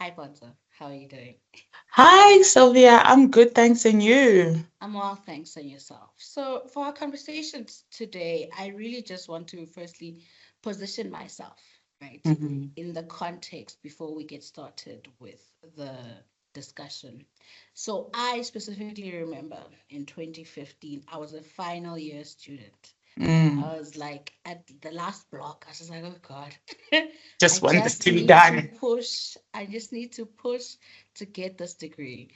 Hi, Pontsho. How are you doing? Hi, Sylvia. I'm good, thanks, and you? I'm well, thanks, and yourself. So, for our conversations today, I really just want to firstly position myself, right, Hmm. in the context before we get started with the discussion. So, I specifically remember in 2015, I was a final year student. Mm. I was like at the last block. I was just like, oh God, I Just want this just to be need to done. push. I just need to push to get this degree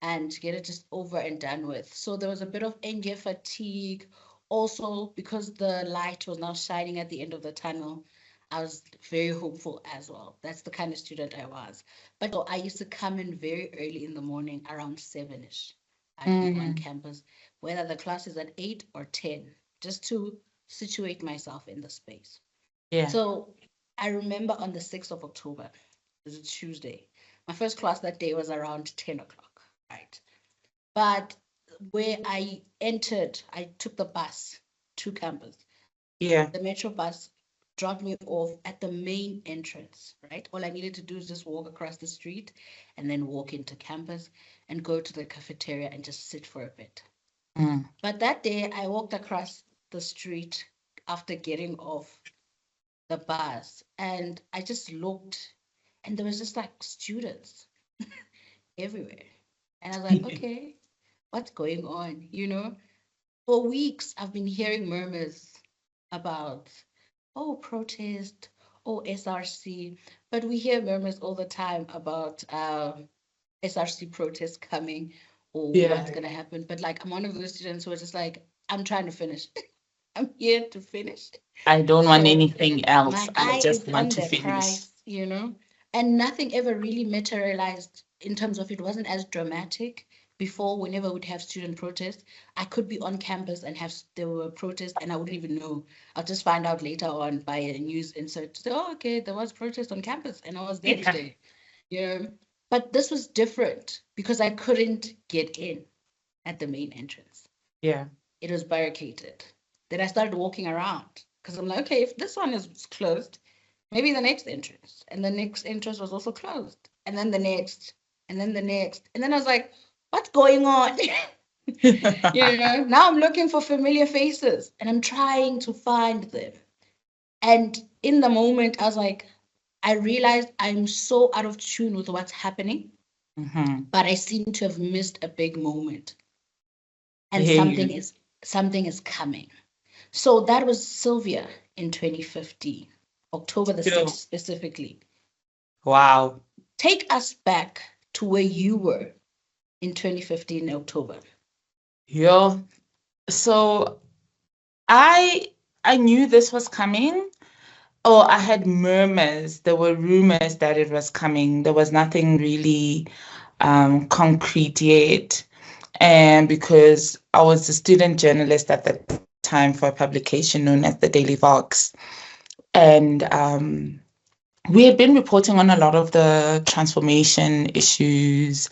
and to get it just over and done with. So there was a bit of end-year fatigue. Also, because the light was now shining at the end of the tunnel, I was very hopeful as well. That's the kind of student I was. But so I used to come in very early in the morning, around 7-ish. I'd be on Mm. campus, whether the class is at 8 or 10, just to situate myself in the space. Yeah. So I remember on the 6th of October, it was a Tuesday. My first class that day was around 10 o'clock, right? But where I entered, I took the bus to campus. Yeah. The metro bus dropped me off at the main entrance, right? All I needed to do is just walk across the street and then walk into campus and go to the cafeteria and just sit for a bit. Mm. But that day, I walked across the street after getting off the bus and I just looked and there was just like students everywhere. And I was like, okay, what's going on? For weeks, I've been hearing murmurs about, oh, protest, oh, SRC. But we hear murmurs all the time about SRC protests coming or what's Yeah. going to happen. But like, I'm one of those students who are just like, I'm trying to finish. I'm here to finish. I don't want So anything else. my I eye just is want on to the finish. prize. And nothing ever really materialized in terms of it wasn't as dramatic before. Whenever we'd have student protests, I could be on campus and there were protests and I wouldn't even know. I'll just find out later on by a news insert. Say, oh, okay, there was protest on campus and I was there Yeah. today. You know, but this was different because I couldn't get in at the main entrance. Yeah. It was barricaded. Then I started walking around because I'm like, okay, if this one is closed, maybe the next entrance. And the next entrance was also closed. And then the next, and then the next. And then I was like, what's going on? Now I'm looking for familiar faces and I'm trying to find them. And in the moment, I was like, I realized I'm so out of tune with what's happening, Hmm. but I seem to have missed a big moment. I And hear you. something is coming. So that was Sylvia in 2015, October the 6th Yo. specifically. Wow. Take us back to where you were in 2015 October. Yo. So I I knew this was coming. Oh, I had murmurs. There were rumors that it was coming. There was nothing really concrete yet. And because I was a student journalist at the time for a publication known as the Daily Vox, and we had been reporting on a lot of the transformation issues,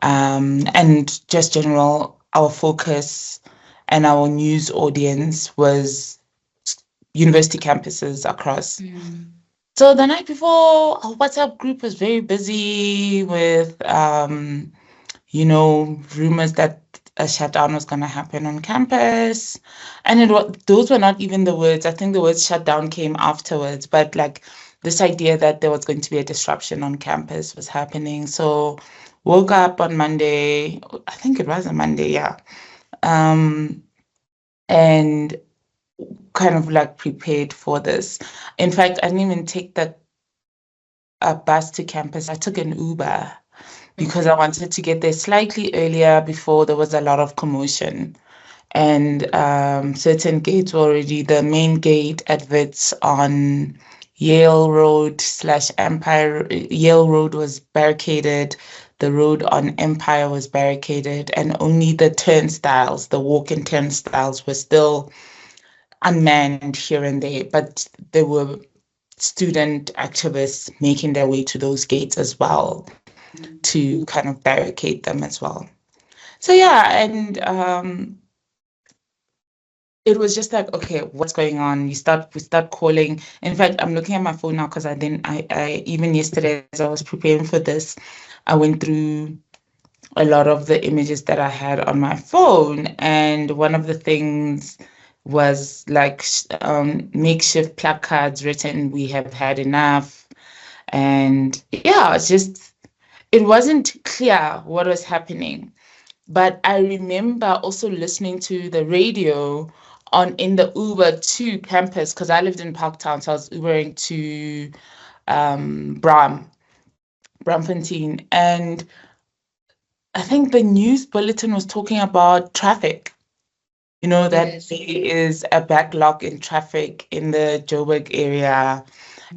and just general, our focus and our news audience was university campuses across. Mm. So the night before, our WhatsApp group was very busy with, rumors that a shutdown was going to happen on campus. And those were not even the words. I think the word shutdown came afterwards, but like this idea that there was going to be a disruption on campus was happening. So woke up on Monday, I think it was a Monday, yeah. Um, and kind of like prepared for this. In fact, I didn't even take a bus to campus. I took an Uber because I Okay. wanted to get there slightly earlier before there was a lot of commotion. And certain gates were already, the main gate at Wits on Yale Road slash Empire, Yale Road was barricaded. The road on Empire was barricaded, and only the turnstiles, the walk-in turnstiles, were still unmanned here and there. But there were student activists making their way to those gates as well Mm. to kind of barricade them as well. So yeah, and it was just like, okay, what's going on? We start calling. In fact, I'm looking at my phone now because I even yesterday as I was preparing for this, I went through a lot of the images that I had on my phone, and one of the things was like makeshift placards written, "We have had enough," and yeah, it wasn't clear what was happening. But I remember also listening to the radio in the Uber to campus because I lived in Parktown, so I was Ubering to Bramfontein, and I think the news bulletin was talking about traffic. That Yes. there is a backlog in traffic in the Joburg area,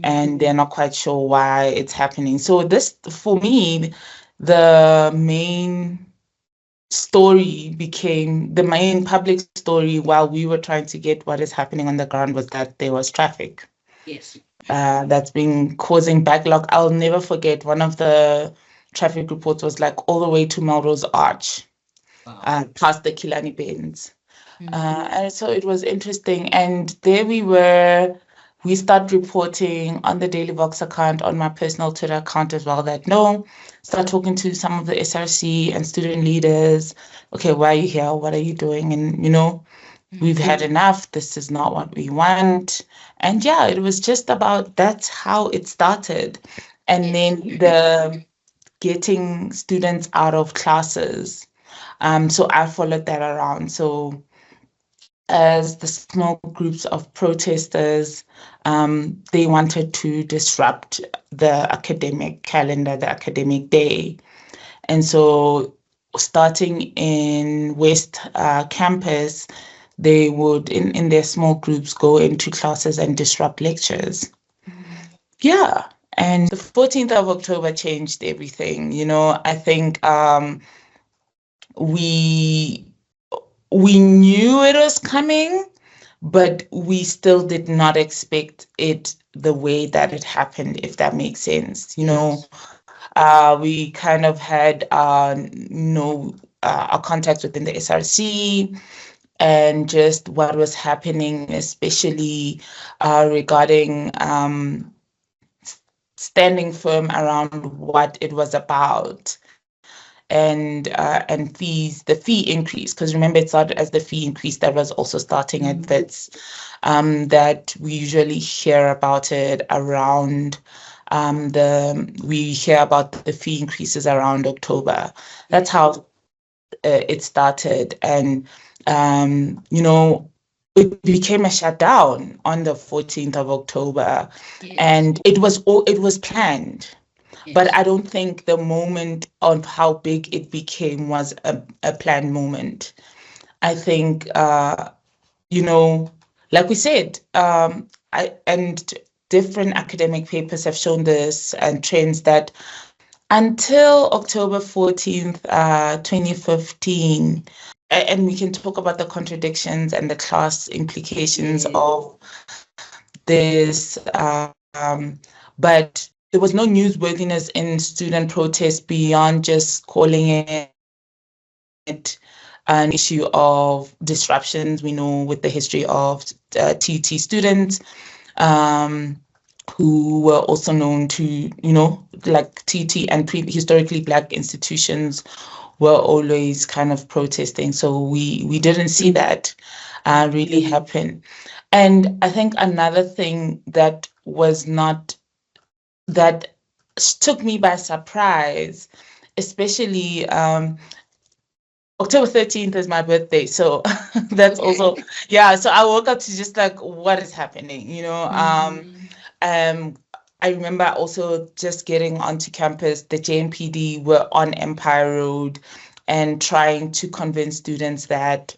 and they're not quite sure why it's happening. So this, for me, the main the main public story while we were trying to get what is happening on the ground was that there was traffic Yes. that's been causing backlog. I'll never forget one of the traffic reports was like all the way to Melrose Arch, Wow. past the Kilani Bends. Mm. And so it was interesting. And there we start reporting on the Daily Vox account, on my personal Twitter account as well, that no, start talking to some of the SRC and student leaders. Okay, why are you here? What are you doing? And, we've had enough. This is not what we want. And yeah, it was just about that's how it started. And Yes. then the getting students out of classes. So I followed that around. So as the small groups of protesters, they wanted to disrupt the academic calendar, the academic day. And so starting in West Campus, they would, in their small groups, go into classes and disrupt lectures. Yeah. And the 14th of October changed everything. I think we we knew it was coming, but we still did not expect it the way that it happened, if that makes sense. Yes. We kind of had our contacts within the SRC and just what was happening, especially regarding standing firm around what it was about and fees, the fee increase, because remember it started as the fee increase that was also starting at Wits, that we usually hear about it around we hear about the fee increases around October. That's how it started, and it became a shutdown on the 14th of October, Yes. and it was planned. But Yes. I don't think the moment of how big it became was a planned moment. I think, like we said, and different academic papers have shown this and trends that until October 14th, 2015, and we can talk about the contradictions and the class implications Yes. of this, but there was no newsworthiness in student protests beyond just calling it an issue of disruptions. We know with the history of TUT students, who were also known to, like TT and historically Black institutions were always kind of protesting. So we didn't see that really happen. And I think another thing that took me by surprise, especially October 13th is my birthday. So that's also, yeah. So I woke up to just like, what is happening? I remember also just getting onto campus, the JMPD were on Empire Road and trying to convince students that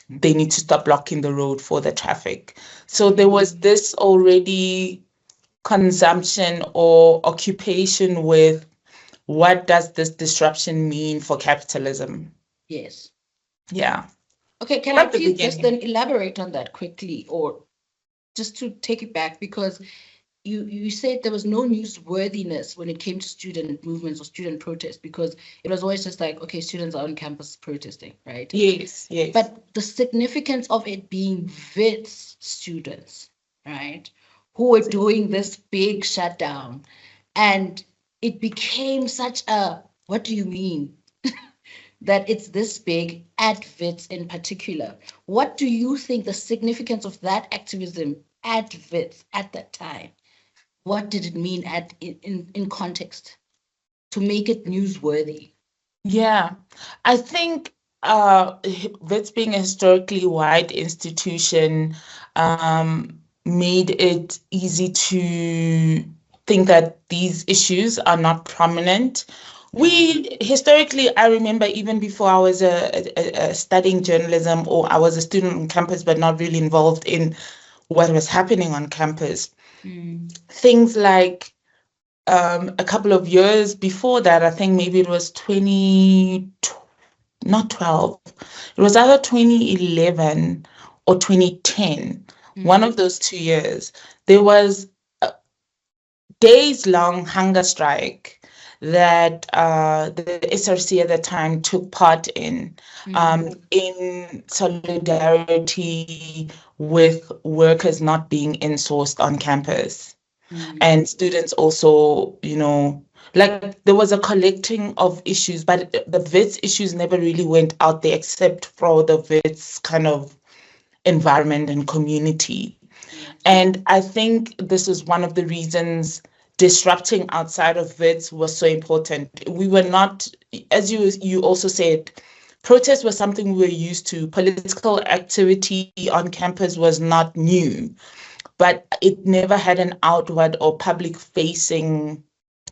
they need to stop blocking the road for the traffic. So there was this already consumption or occupation with what does this disruption mean for capitalism? Yes. Yeah. Okay, can I At the please just then beginning. elaborate on that quickly, or just to take it back, because you said there was no newsworthiness when it came to student movements or student protests because it was always just like, okay, students are on campus protesting, right? Yes, yes. But the significance of it being WITS students, right, who were doing this big shutdown, and it became such a, what do you mean? That it's this big at WITS in particular. What do you think the significance of that activism at WITS at that time? What did it mean in context to make it newsworthy? Yeah, I think Wits being a historically wide institution made it easy to think that these issues are not prominent. We historically, I remember even before I was studying journalism or I was a student on campus, but not really involved in what was happening on campus. Things like a couple of years before that, I think maybe it was 20, not 12, it was either 2011 or 2010, one of those 2 years, there was a days-long hunger strike that the SRC at the time took part in solidarity with workers not being insourced on campus. And students also, like there was a collecting of issues, but the WITS issues never really went out there except for the WITS kind of environment and community. And I think this is one of the reasons disrupting outside of WITS was so important. We were not, as you also said, protests was something we were used to. Political activity on campus was not new, but it never had an outward or public facing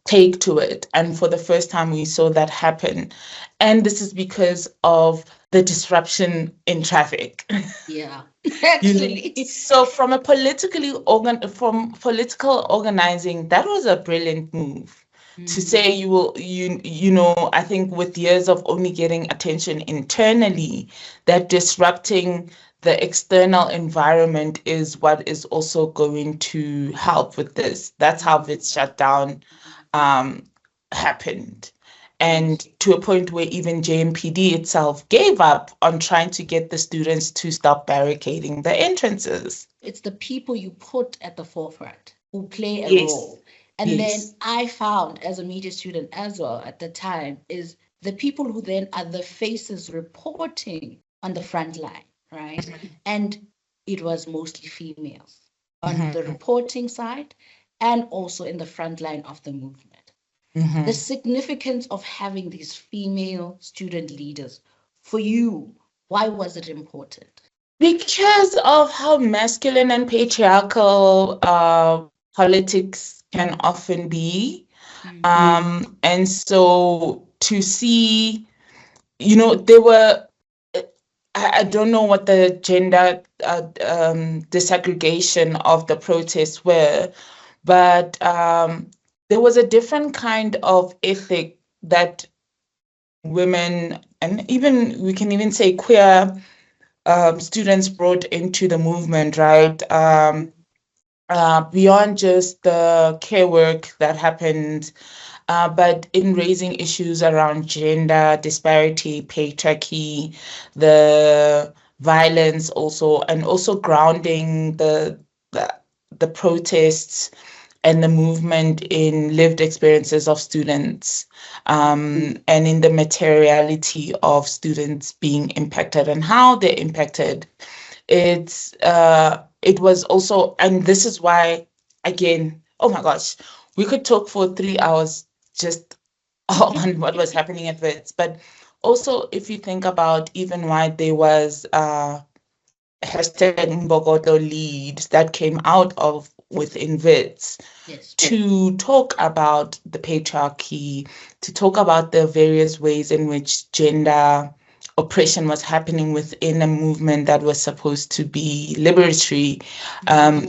take to it. And for the first time, we saw that happen. And this is because of the disruption in traffic. Yeah, actually. So from from political organizing, that was a brilliant move. To say I think with years of only getting attention internally, that disrupting the external environment is what is also going to help with this. That's how WITS shutdown happened. And to a point where even JMPD itself gave up on trying to get the students to stop barricading the entrances. It's the people you put at the forefront who play a role. And then I found as a media student as well at the time is the people who then are the faces reporting on the front line, right? And it was mostly females on the reporting side and also in the front line of the movement. The significance of having these female student leaders for you, why was it important? Because of how masculine and patriarchal politics can often be. And so to see, there were, I don't know what the gender disaggregation of the protests were, but there was a different kind of ethic that women, and even we can even say queer students brought into the movement, right? Beyond just the care work that happened, but in raising issues around gender disparity, patriarchy, the violence also, and also grounding the protests and the movement in lived experiences of students, and in the materiality of students being impacted and how they're impacted. It was also, and this is why, again, oh my gosh, we could talk for 3 hours just on what was happening at WITS. But also, if you think about even why there was #Mbokodo lead that came out of within WITS to talk about the patriarchy, to talk about the various ways in which gender oppression was happening within a movement that was supposed to be liberatory,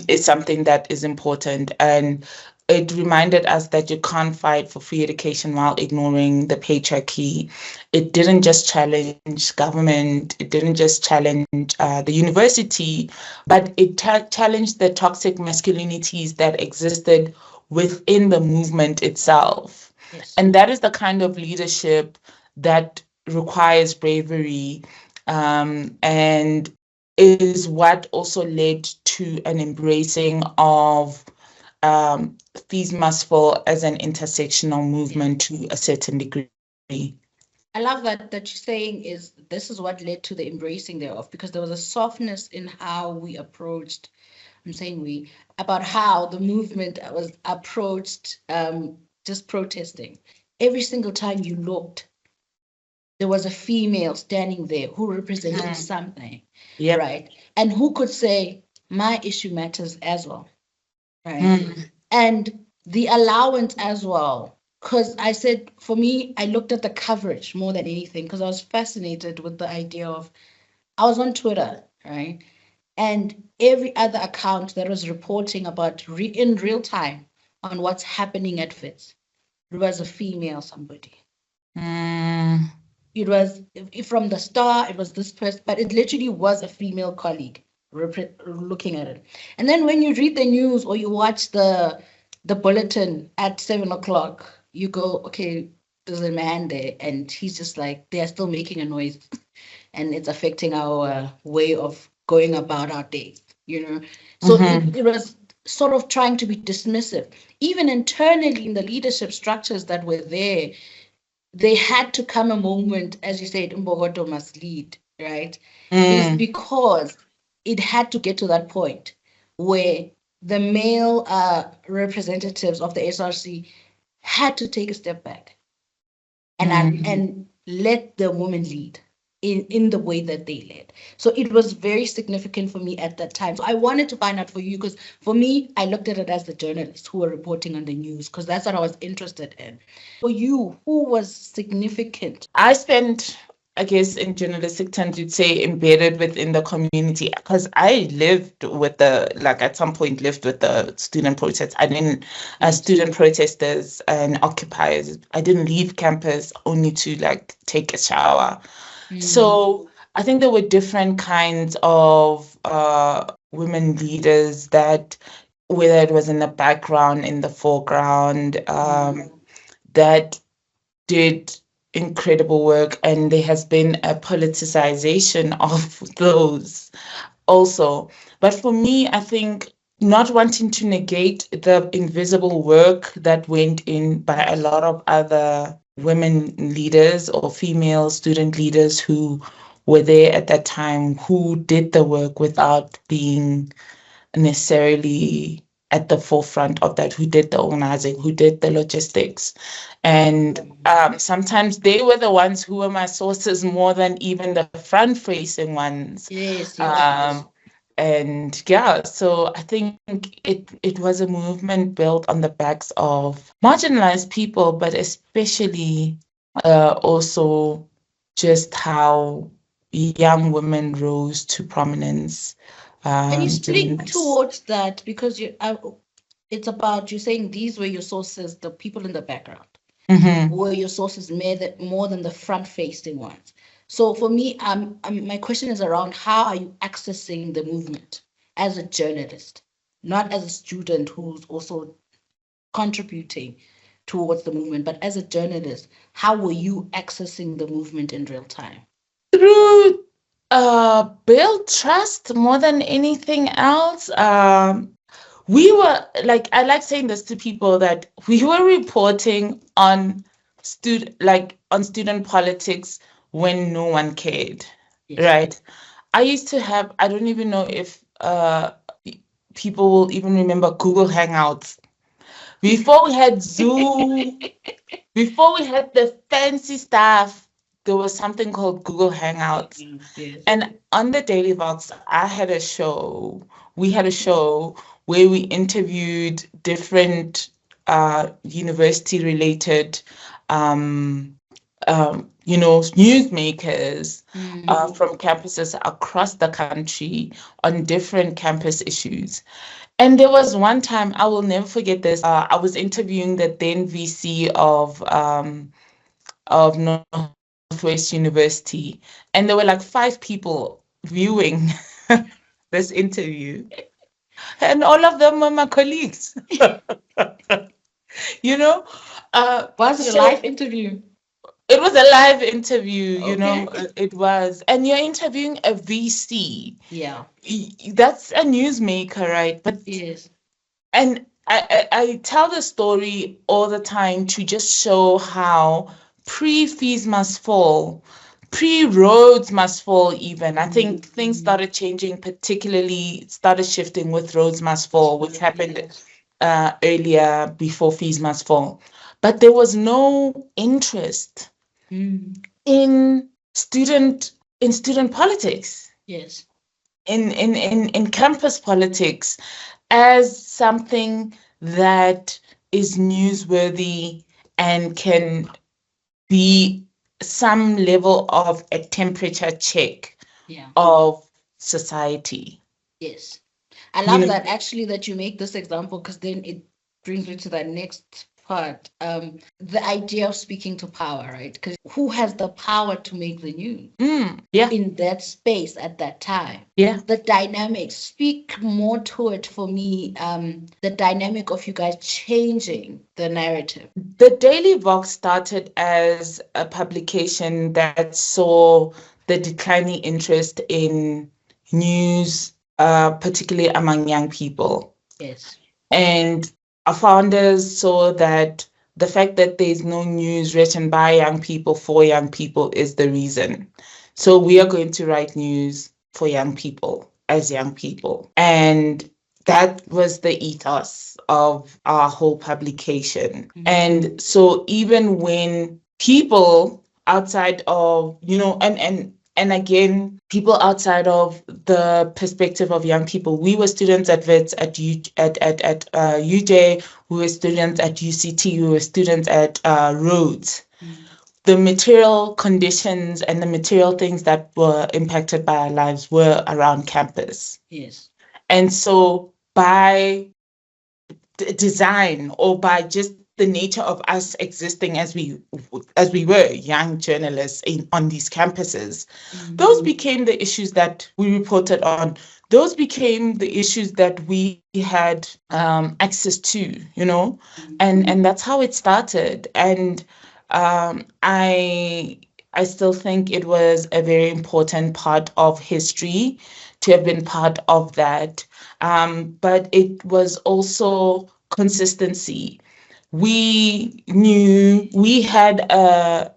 is something that is important. And it reminded us that you can't fight for free education while ignoring the patriarchy. It didn't just challenge government, it didn't just challenge the university, but it challenged the toxic masculinities that existed within the movement itself. Yes. And that is the kind of leadership that requires bravery, and is what also led to an embracing of fees must fall as an intersectional movement to a certain degree. I love that you're saying is this is what led to the embracing thereof, because there was a softness in how we approached, I'm saying we, about how the movement was approached, just protesting. Every single time you looked, there was a female standing there who represented something, Yep. right? And who could say, my issue matters as well, right? And the allowance as well. Because I said, for me, I looked at the coverage more than anything because I was fascinated with the idea of, I was on Twitter, right? And every other account that was reporting about in real time on what's happening at FITS, it was a female somebody. It was from the star, it was this person, but it literally was a female colleague looking at it. And then when you read the news or you watch the bulletin at 7 o'clock, you go, okay, there's a man there, and he's just like, they're still making a noise, and it's affecting our way of going about our days, you know. So it was sort of trying to be dismissive, even internally in the leadership structures that were there. They had to come a moment, as you said, Mbogoto must lead, right? Is because it had to get to that point where the male representatives of the SRC had to take a step back and let the woman lead in the way that they led. So it was very significant for me at that time. So I wanted to find out for you, because for me, I looked at it as the journalists who were reporting on the news, because that's what I was interested in. For you, who was significant? I spent, I guess, in journalistic terms, you'd say embedded within the community, because I lived with like at some point lived with the student protests. I didn't, student protesters and occupiers. I didn't leave campus only to like take a shower. So I think there were different kinds of women leaders that, whether it was in the background, in the foreground, that did incredible work, and there has been a politicization of those also. But for me, I think, not wanting to negate the invisible work that went in by a lot of other women leaders or female student leaders who were there at that time, who did the work without being necessarily at the forefront of that, who did the organizing, who did the logistics. And sometimes they were the ones who were my sources more than even the front-facing ones. Yes. And yeah, so I think it was a movement built on the backs of marginalized people, but especially also just how young women rose to prominence. Can you During speak towards that? Because it's about, you're saying these were your sources, the people in the background were your sources more than the front-facing ones. So for me, my question is around, how are you accessing the movement as a journalist, not as a student who's also contributing towards the movement, but as a journalist, how were you accessing the movement in real time? Through build trust more than anything else. We were like, I like saying this to people, that we were reporting on student politics when no one cared. Yes. Right? I used to have, I don't even know if people will even remember Google Hangouts. Before we had Zoom, before we had the fancy stuff, there was something called Google Hangouts. Yes. And on the Daily Vox, we had a show where we interviewed different university-related newsmakers Mm. from campuses across the country on different campus issues. And there was one time, I will never forget this. I was interviewing the then VC of Northwest University, and there were like 5 people viewing this interview, and all of them were my colleagues. you know, Was it a so live interview? it was a live interview. Okay. It was, and you're interviewing a VC. Yeah. That's a newsmaker, right? But Yes. and I tell the story all the time to just show how pre-fees must fall, pre-roads must fall even. I think things Mm. started changing, particularly started shifting with roads must fall, which happened Yes. earlier before fees must fall. But there was no interest Mm. in student politics, Yes. in campus politics as something that is newsworthy and can be some level of a temperature check Yeah. of society. Yes. I You love know, that actually that you make this example because then it brings me to that next part. The idea of speaking to power, right? Because who has the power to make the news yeah, in that space at that time? yeah. The dynamics, speak more to it for me. The dynamic of you guys changing the narrative. The Daily Vox started as a publication that saw the declining interest in news, particularly among young people. Yes. And our founders saw that the fact that there's no news written by young people for young people is the reason. So we are going to write news for young people as young people. And that was the ethos of our whole publication. And so even when people outside of, and again, people outside of the perspective of young people. We were students at VETS at UJ. We were students at UCT. We were students at Rhodes. The material conditions and the material things that were impacted by our lives were around campus. Yes. And so by design or by just the nature of us existing as we were young journalists on these campuses, those became the issues that we reported on. Those became the issues that we had access to, and that's how it started. And I still think it was a very important part of history to have been part of that. But it was also consistency. We knew we had a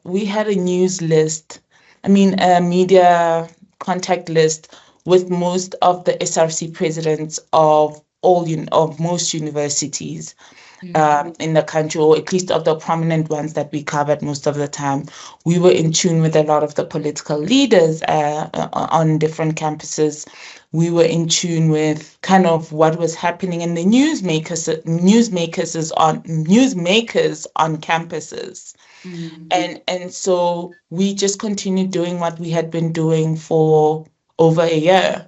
news list. I mean, a media contact list with most of the SRC presidents of of most universities in the country, or at least of the prominent ones that we covered most of the time. We were in tune with a lot of the political leaders on different campuses. We were in tune with kind of what was happening in the newsmakers on campuses. And so we just continued doing what we had been doing for over a year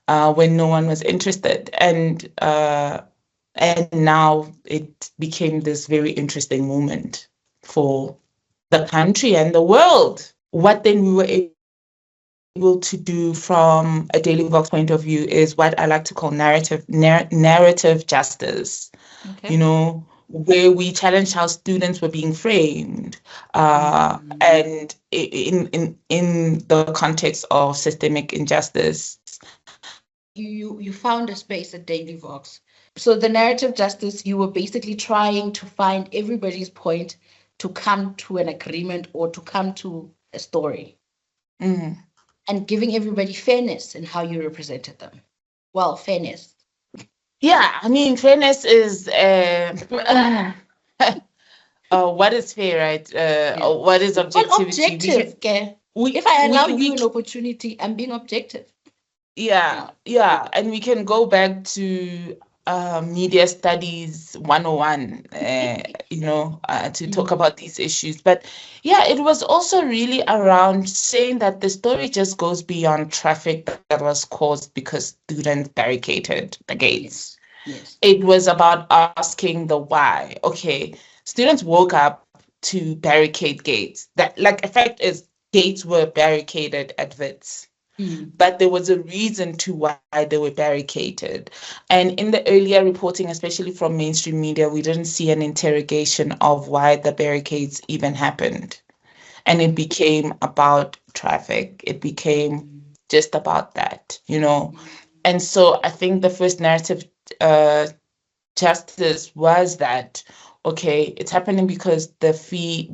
when no one was interested. And now it became this very interesting moment for the country and the world. What then we were able to do from a Daily Vox point of view is what I like to call narrative justice. Okay. Where we challenged how students were being framed, and in the context of systemic injustice. You found a space at Daily Vox. So the narrative justice, you were basically trying to find everybody's point to come to an agreement or to come to a story, and giving everybody fairness in how you represented them. Well, fairness. Yeah, I mean, fairness is what is fair, right? Or what is Well, objectivity? objective. Okay. We If I allow we you an opportunity, I'm being objective. yeah, and we can go back to media studies 101, to talk about these issues. But yeah, it was also really around saying that the story just goes beyond traffic that was caused because students barricaded the gates. Yes. Yes. It was about asking the why. Okay, students woke up to barricade gates. That, like, effect is gates were barricaded at Wits, Mm. but there was a reason to why they were barricaded. And in the earlier reporting, especially from mainstream media, we didn't see an interrogation of why the barricades even happened. And it became about traffic. It became just about that. And so I think the first narrative uh, justice was that, okay, it's happening because the fee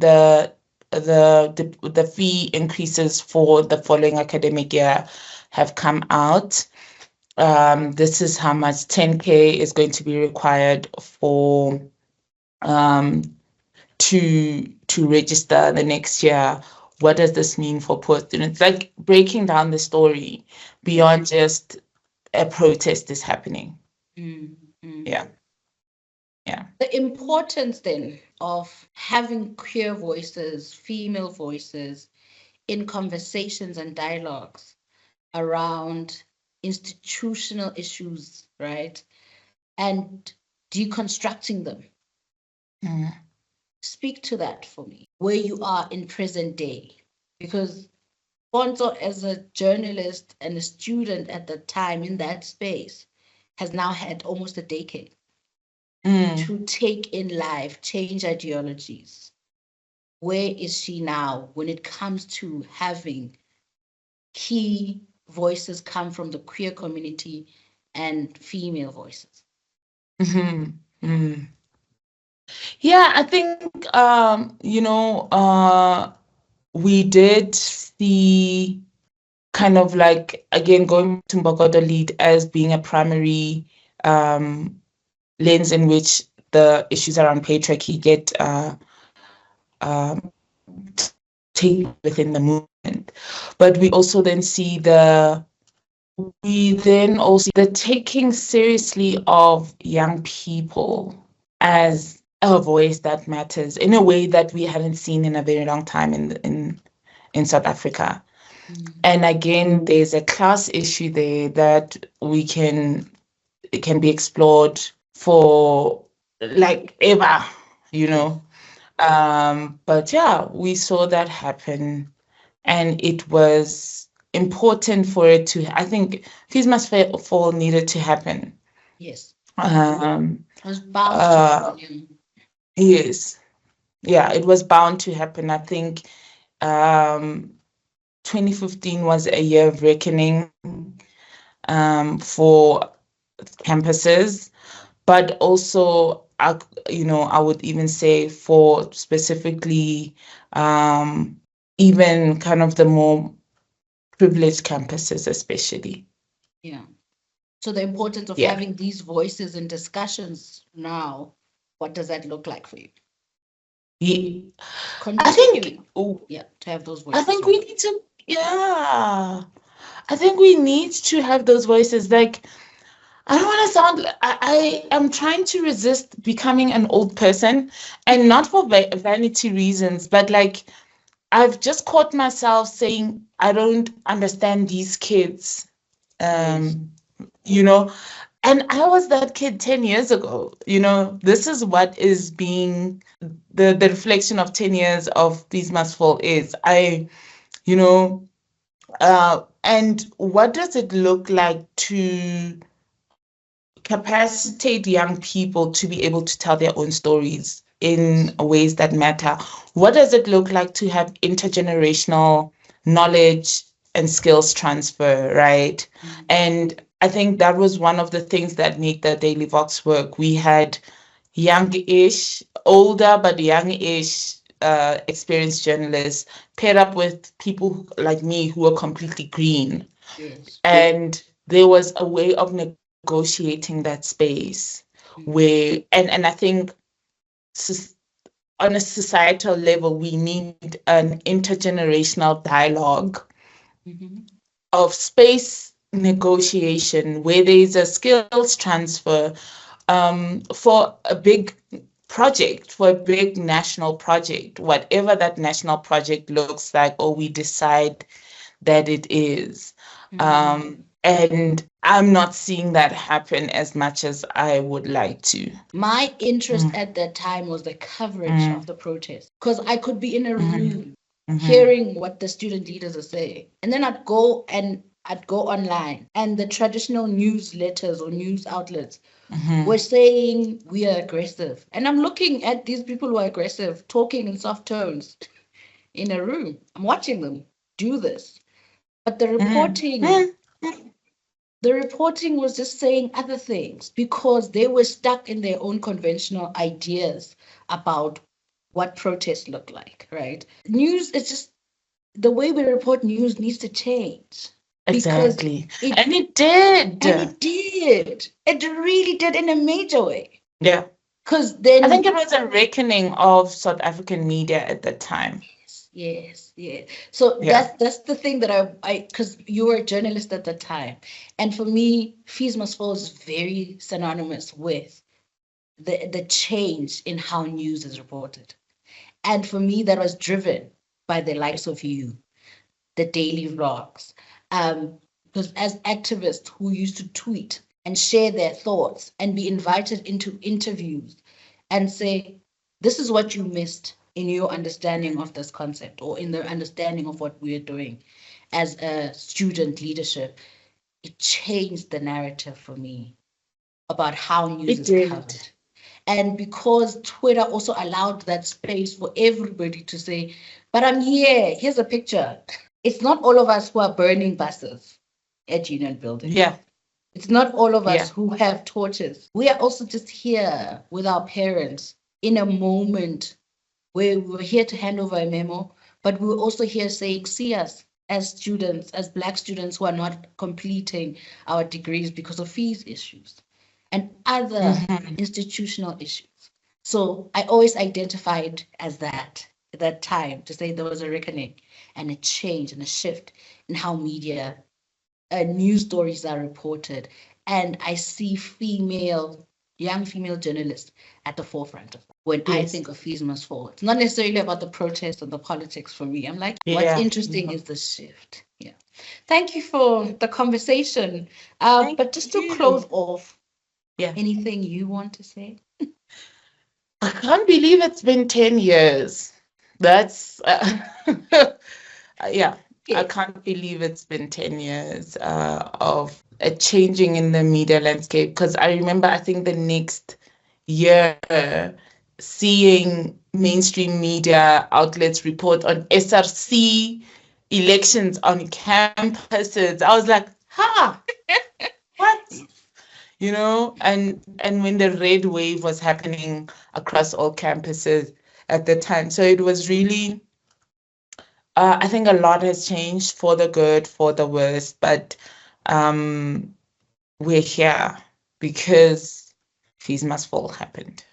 increases for the following academic year have come out. This is how much 10K is going to be required for um, to register the next year. What does this mean for poor students? Like breaking down the story beyond just a protest is happening. Mm. Mm. Yeah. Yeah. The importance then of having queer voices, female voices in conversations and dialogues around institutional issues, right? And deconstructing them. Mm. Speak to that for me, where you are in present day. Because Pontsho, as a journalist and a student at the time in that space, has now had almost a decade to take in life, change ideologies. Where is she now when it comes to having key voices come from the queer community and female voices? Mhm. Mm. Yeah, I think we did see kind of like, again, going to Mbokodo lead as being a primary um lens in which the issues around patriarchy get taken within the movement. But we then also the taking seriously of young people as a voice that matters in a way that we haven't seen in a very long time in South Africa. And again, there's a class issue there that it can be explored for like ever, you know. But yeah, we saw that happen, and it was important for it to. I think Fees Must Fall needed to happen. Yes. Um, It was bound to uh, happen. yes, yeah, it was bound to happen. I think um, 2015 was a year of reckoning for campuses, but also, I would even say for specifically even kind of the more privileged campuses, especially. Yeah. So the importance of Yeah. having these voices and discussions now, what does that look like for you? Ye- I think, Continuing, yeah, to have those I voices, think we right? need to, yeah, I think we need to have those voices. Like, I don't want to sound, I am trying to resist becoming an old person, and not for vanity reasons, but like, I've just caught myself saying, I don't understand these kids. Yes. Um, you know, and I was that kid 10 years ago. This is what is being the reflection of 10 years of These Must Fall is. You know, and what does it look like to capacitate young people to be able to tell their own stories in ways that matter? What does it look like to have intergenerational knowledge and skills transfer, right? And I think that was one of the things that made the Daily Vox work. We had young-ish, older but young-ish experienced journalists paired up with people like me who were completely green. Yes. And there was a way of negotiating that space and I think on a societal level, we need an intergenerational dialogue Mm-hmm. of space negotiation, where there's a skills transfer for a big project, for a big national project, whatever that national project looks like, or we decide that it is. And I'm not seeing that happen as much as I would like to. My interest at that time was the coverage of the protest, because I could be in a room hearing what the student leaders are saying, and then I'd go online, and the traditional newsletters or news outlets were saying we are aggressive, and I'm looking at these people who are aggressive talking in soft tones in a room. I'm watching them do this, but the reporting was just saying other things because they were stuck in their own conventional ideas about what protests look like, right? News is just, the way we report news needs to change. Exactly. And it did. And it did. It really did, in a major way. Yeah. Because then I think it was a reckoning of South African media at the time. Yes. So that's the thing that I because you were a journalist at the time, and for me, Fees Must Fall is very synonymous with the change in how news is reported, and for me, that was driven by the likes of you, the daily vlogs, because as activists who used to tweet and share their thoughts and be invited into interviews and say, this is what you missed in your understanding of this concept, or in the understanding of what we're doing as a student leadership, it changed the narrative for me about how news is covered. And because Twitter also allowed that space for everybody to say, but I'm here, here's a picture. It's not all of us who are burning buses at Union Building. Yeah. It's not all of us who have torches. We are also just here with our parents in a moment where we were here to hand over a memo, but we were also here saying, see us as students, as Black students who are not completing our degrees because of fees issues and other institutional issues. So I always identified as that at that time, to say there was a reckoning and a change and a shift in how media news stories are reported. And I see young female journalists at the forefront of that. When I think of Fees Must Fall, it's not necessarily about the protest or the politics for me. I'm like, what's interesting is the shift. Yeah. Thank you for the conversation. But just to close off, anything you want to say? I can't believe it's been 10 years. That's, I can't believe it's been 10 years of a changing in the media landscape. Because I remember, I think the next year, seeing mainstream media outlets report on SRC elections on campuses. I was like, what? You know, and when the red wave was happening across all campuses at the time. So it was really, I think a lot has changed for the good, for the worse, but we're here because Fees Must Fall happened.